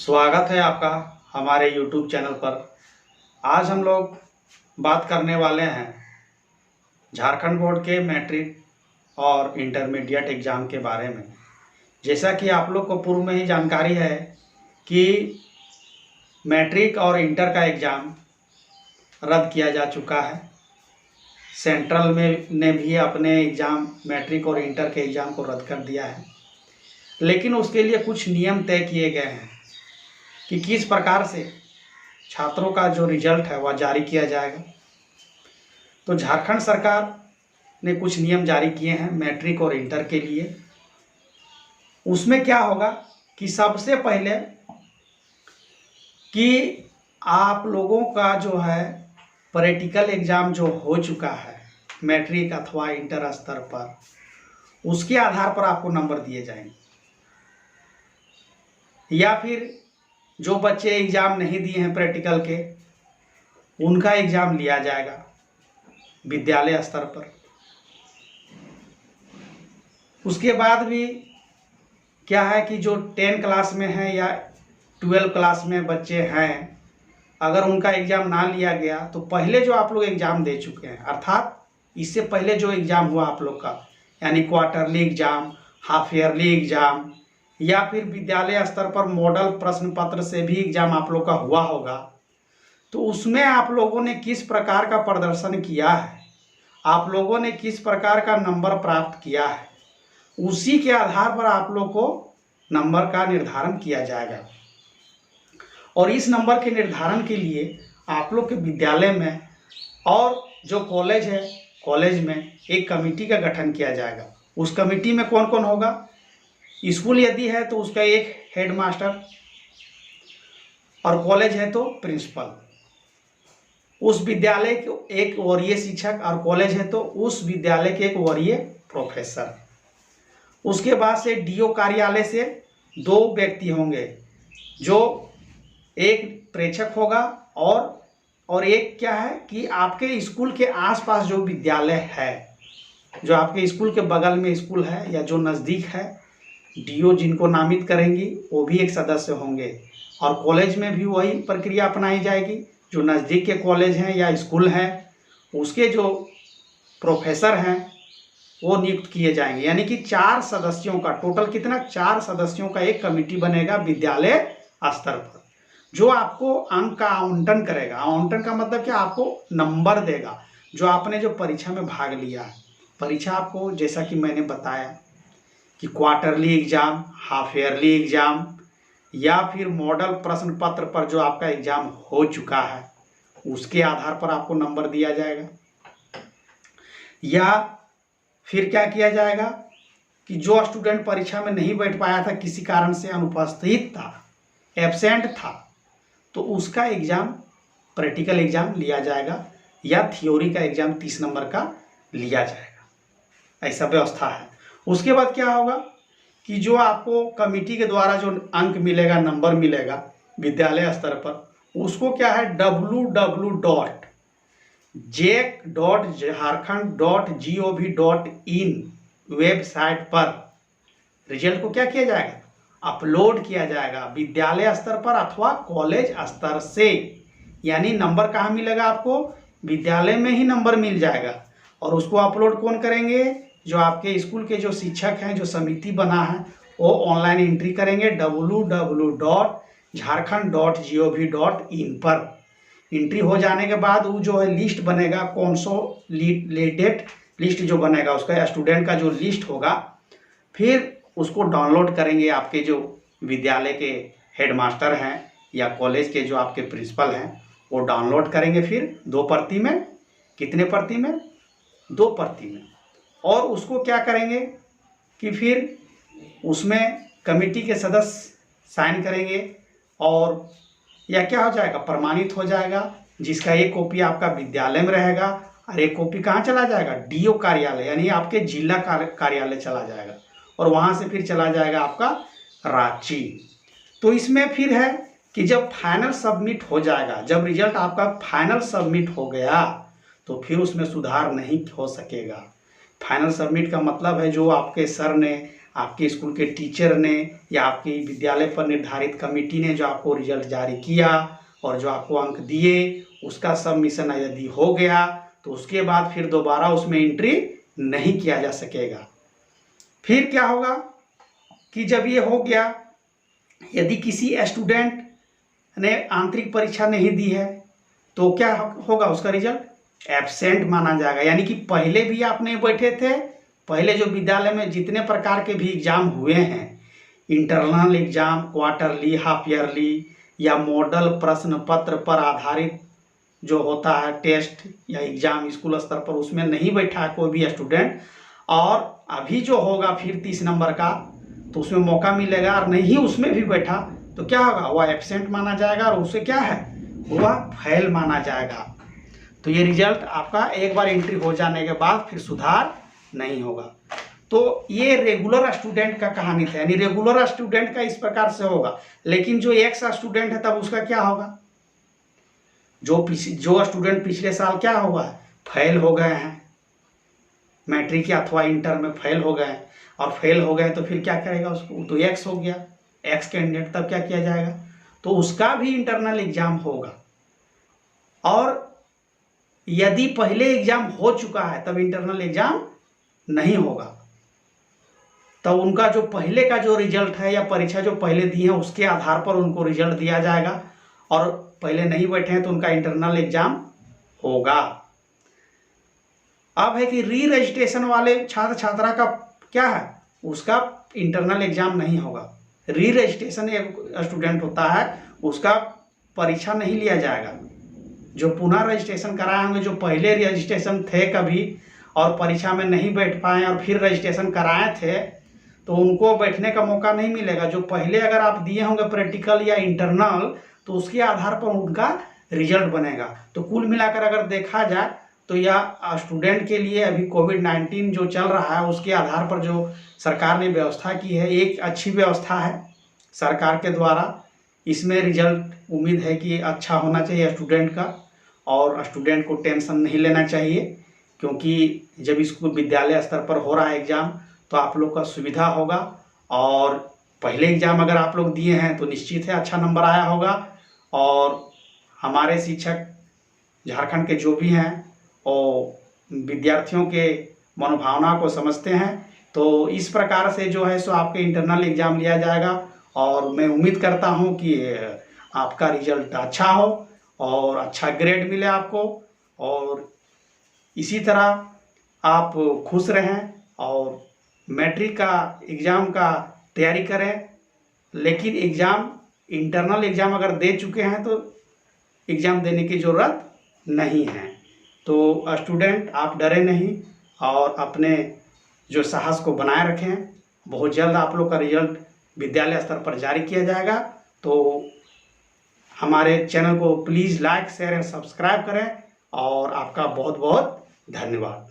स्वागत है आपका हमारे YouTube चैनल पर। आज हम लोग बात करने वाले हैं झारखंड बोर्ड के मैट्रिक और इंटरमीडिएट एग्ज़ाम के बारे में। जैसा कि आप लोग को पूर्व में ही जानकारी है कि मैट्रिक और इंटर का एग्ज़ाम रद्द किया जा चुका है। सेंट्रल में ने भी अपने एग्ज़ाम मैट्रिक और इंटर के एग्ज़ाम को रद्द कर दिया है, लेकिन उसके लिए कुछ नियम तय किए गए हैं कि किस प्रकार से छात्रों का जो रिजल्ट है वह जारी किया जाएगा। तो झारखंड सरकार ने कुछ नियम जारी किए हैं मैट्रिक और इंटर के लिए। उसमें क्या होगा कि सबसे पहले कि आप लोगों का जो है प्रैक्टिकल एग्ज़ाम जो हो चुका है मैट्रिक अथवा इंटर स्तर पर, उसके आधार पर आपको नंबर दिए जाएंगे। या फिर जो बच्चे एग्ज़ाम नहीं दिए हैं प्रैक्टिकल के, उनका एग्ज़ाम लिया जाएगा विद्यालय स्तर पर। उसके बाद भी क्या है कि जो 10 क्लास में है या 12 क्लास में बच्चे हैं, अगर उनका एग्ज़ाम ना लिया गया तो पहले जो आप लोग एग्ज़ाम दे चुके हैं, अर्थात इससे पहले जो एग्ज़ाम हुआ आप लोग का, यानी quarterly exam, half yearly exam या फिर विद्यालय स्तर पर मॉडल प्रश्न पत्र से भी एग्ज़ाम आप लोग का हुआ होगा, तो उसमें आप लोगों ने किस प्रकार का प्रदर्शन किया है, आप लोगों ने किस प्रकार का नंबर प्राप्त किया है, उसी के आधार पर आप लोग को नंबर का निर्धारण किया जाएगा। और इस नंबर के निर्धारण के लिए आप लोग के विद्यालय में और जो कॉलेज है, कॉलेज में एक कमेटी का गठन किया जाएगा। उस कमेटी में कौन कौन होगा? स्कूल यदि है तो उसका एक हेड मास्टर, और कॉलेज है तो प्रिंसिपल। उस विद्यालय के एक वरीय शिक्षक, और कॉलेज है तो उस विद्यालय के एक वरीय प्रोफेसर। उसके बाद से डीओ कार्यालय से 2 व्यक्ति होंगे, जो एक प्रेक्षक होगा और एक क्या है कि आपके स्कूल के आसपास जो विद्यालय है, जो आपके स्कूल के बगल में स्कूल है या जो नज़दीक है, डीओ जिनको नामित करेंगी वो भी एक सदस्य होंगे। और कॉलेज में भी वही प्रक्रिया अपनाई जाएगी। जो नज़दीक के कॉलेज हैं या स्कूल हैं, उसके जो प्रोफेसर हैं वो नियुक्त किए जाएंगे। यानी कि 4 सदस्यों का टोटल कितना, 4 सदस्यों का एक कमेटी बनेगा विद्यालय स्तर पर, जो आपको अंक का आवंटन करेगा। आवंटन का मतलब क्या, आपको नंबर देगा जो आपने जो परीक्षा में भाग लिया है। परीक्षा आपको जैसा कि मैंने बताया कि quarterly exam, half yearly exam या फिर मॉडल प्रश्न पत्र पर जो आपका एग्ज़ाम हो चुका है, उसके आधार पर आपको नंबर दिया जाएगा। या फिर क्या किया जाएगा कि जो स्टूडेंट परीक्षा में नहीं बैठ पाया था, किसी कारण से अनुपस्थित था, एब्सेंट था, तो उसका एग्ज़ाम प्रैक्टिकल एग्ज़ाम लिया जाएगा या थ्योरी का एग्ज़ाम 30 नंबर का लिया जाएगा। ऐसा व्यवस्था है। उसके बाद क्या होगा कि जो आपको कमेटी के द्वारा जो अंक मिलेगा, नंबर मिलेगा विद्यालय स्तर पर, उसको क्या है www.jek.jharkhand.gov.in वेबसाइट पर रिजल्ट को क्या किया जाएगा, अपलोड किया जाएगा विद्यालय स्तर पर अथवा कॉलेज स्तर से। यानी नंबर कहाँ मिलेगा आपको, विद्यालय में ही नंबर मिल जाएगा। और उसको अपलोड कौन करेंगे, जो आपके स्कूल के जो शिक्षक हैं, जो समिति बना है, वो ऑनलाइन एंट्री करेंगे www.jharkhand.gov.in पर। एंट्री हो जाने के बाद वो जो है लिस्ट बनेगा, कौन सो लेटेड लिस्ट जो बनेगा, उसका स्टूडेंट का जो लिस्ट होगा, फिर उसको डाउनलोड करेंगे आपके जो विद्यालय के हेडमास्टर हैं या कॉलेज के जो आपके प्रिंसिपल हैं, वो डाउनलोड करेंगे। फिर 2 प्रति में, कितने प्रति में, 2 प्रति में। और उसको क्या करेंगे कि फिर उसमें कमेटी के सदस्य साइन करेंगे और या क्या हो जाएगा, प्रमाणित हो जाएगा, जिसका एक कॉपी आपका विद्यालय में रहेगा और एक कॉपी कहाँ चला जाएगा, डीओ कार्यालय यानी आपके जिला कार्यालय चला जाएगा, और वहाँ से फिर चला जाएगा आपका रांची। तो इसमें फिर है कि जब फाइनल सबमिट हो जाएगा, जब रिजल्ट आपका फाइनल सबमिट हो गया, तो फिर उसमें सुधार नहीं हो सकेगा। फाइनल सबमिट का मतलब है जो आपके सर ने आपके स्कूल के टीचर ने या आपके विद्यालय पर निर्धारित कमेटी ने जो आपको रिजल्ट जारी किया और जो आपको अंक दिए उसका सबमिशन यदि हो गया तो उसके बाद फिर दोबारा उसमें एंट्री नहीं किया जा सकेगा। फिर क्या होगा कि जब ये हो गया, यदि किसी स्टूडेंट ने आंतरिक परीक्षा नहीं दी है तो क्या होगा, उसका रिजल्ट एब्सेंट माना जाएगा। यानी कि पहले भी आप नहीं बैठे थे, पहले जो विद्यालय में जितने प्रकार के भी एग्जाम हुए हैं, internal exam, quarterly, half yearly या मॉडल प्रश्न पत्र पर आधारित जो होता है टेस्ट या एग्जाम स्कूल स्तर पर, उसमें नहीं बैठा है कोई भी स्टूडेंट, और अभी जो होगा फिर 30 नंबर का तो उसमें मौका मिलेगा, और नहीं उसमें भी बैठा तो क्या होगा, वह एब्सेंट माना जाएगा और उसे क्या है, वह फेल माना जाएगा। तो ये रिजल्ट आपका एक बार एंट्री हो जाने के बाद फिर सुधार नहीं होगा। तो ये रेगुलर स्टूडेंट का कहानी था, यानी रेगुलर स्टूडेंट का इस प्रकार से होगा। लेकिन जो एक्स स्टूडेंट है तब उसका क्या होगा, जो स्टूडेंट पिछले साल क्या हुआ है, फेल हो गए हैं, मैट्रिक या अथवा इंटर में फेल हो गए, और फेल हो गए तो फिर क्या करेगा, उसको तो एक्स हो गया, एक्स कैंडिडेट, तब क्या किया जाएगा, तो उसका भी इंटरनल एग्जाम होगा। और यदि पहले एग्जाम हो चुका है तब इंटरनल एग्जाम नहीं होगा, तब उनका जो पहले का जो रिजल्ट है या परीक्षा जो पहले दी है उसके आधार पर उनको रिजल्ट दिया जाएगा, और पहले नहीं बैठे हैं तो उनका इंटरनल एग्जाम होगा। अब है कि री रजिस्ट्रेशन वाले छात्र छात्रा का क्या है, उसका इंटरनल एग्जाम नहीं होगा। री रजिस्ट्रेशन एक स्टूडेंट होता है उसका परीक्षा नहीं लिया जाएगा। जो पुनः रजिस्ट्रेशन कराए होंगे, जो पहले रजिस्ट्रेशन थे कभी और परीक्षा में नहीं बैठ पाए और फिर रजिस्ट्रेशन कराए थे, तो उनको बैठने का मौका नहीं मिलेगा। जो पहले अगर आप दिए होंगे प्रैक्टिकल या इंटरनल तो उसके आधार पर उनका रिजल्ट बनेगा। तो कुल मिलाकर अगर देखा जाए तो यह स्टूडेंट के लिए अभी कोविड-19 जो चल रहा है उसके आधार पर जो सरकार ने व्यवस्था की है, एक अच्छी व्यवस्था है सरकार के द्वारा। इसमें रिजल्ट उम्मीद है कि अच्छा होना चाहिए स्टूडेंट का, और स्टूडेंट को टेंशन नहीं लेना चाहिए, क्योंकि जब स्कूल विद्यालय स्तर पर हो रहा है एग्ज़ाम तो आप लोग का सुविधा होगा। और पहले एग्ज़ाम अगर आप लोग दिए हैं तो निश्चित है अच्छा नंबर आया होगा। और हमारे शिक्षक झारखंड के जो भी हैं और विद्यार्थियों के मनोभावना को समझते हैं, तो इस प्रकार से जो है सो आपके इंटरनल एग्ज़ाम लिया जाएगा। और मैं उम्मीद करता हूं कि आपका रिजल्ट अच्छा हो और अच्छा ग्रेड मिले आपको, और इसी तरह आप खुश रहें और मैट्रिक का एग्ज़ाम का तैयारी करें। लेकिन एग्ज़ाम, इंटरनल एग्ज़ाम अगर दे चुके हैं तो एग्ज़ाम देने की ज़रूरत नहीं है। तो स्टूडेंट आप डरे नहीं और अपने जो साहस को बनाए रखें। बहुत जल्द आप लोग का रिजल्ट विद्यालय स्तर पर जारी किया जाएगा। तो हमारे चैनल को please like, share and subscribe करें, और आपका बहुत बहुत धन्यवाद।